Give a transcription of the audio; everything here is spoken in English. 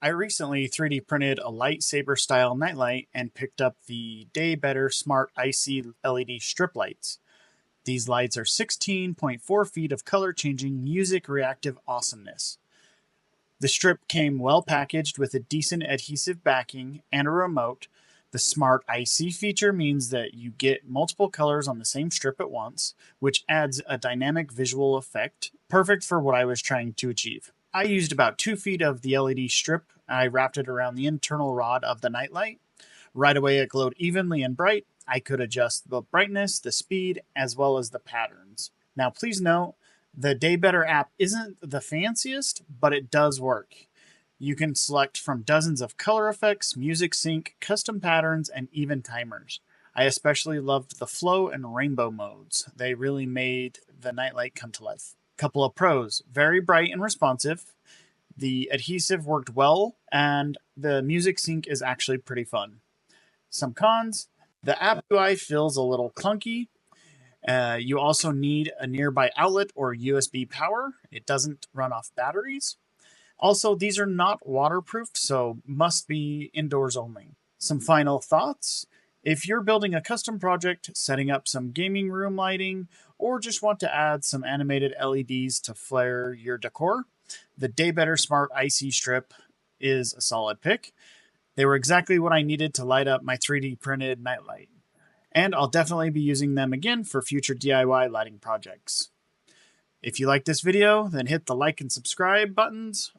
I recently 3D printed a lightsaber-style nightlight and picked up the DAYBETTER Smart IC LED strip lights. These lights are 16.4 feet of color-changing, music-reactive awesomeness. The strip came well packaged with a decent adhesive backing and a remote. The Smart IC feature means that you get multiple colors on the same strip at once, which adds a dynamic visual effect, perfect for what I was trying to achieve. I used about 2 feet of the LED strip. I wrapped it around the internal rod of the nightlight. Right away it glowed evenly and bright. I could adjust the brightness, the speed, as well as the patterns. Now please note, the DAYBETTER app isn't the fanciest, but it does work. You can select from dozens of color effects, music sync, custom patterns, and even timers. I especially loved the flow and rainbow modes. They really made the nightlight come to life. Couple of pros: very bright and responsive. The adhesive worked well, and the music sync is actually pretty fun. Some cons: the app UI feels a little clunky. You also need a nearby outlet or USB power. It doesn't run off batteries. Also, these are not waterproof, so must be indoors only. Some final thoughts: if you're building a custom project, setting up some gaming room lighting, or just want to add some animated LEDs to flare your decor, the DAYBETTER Smart IC strip is a solid pick. They were exactly what I needed to light up my 3D printed nightlight. And I'll definitely be using them again for future DIY lighting projects. If you like this video, then hit the like and subscribe buttons,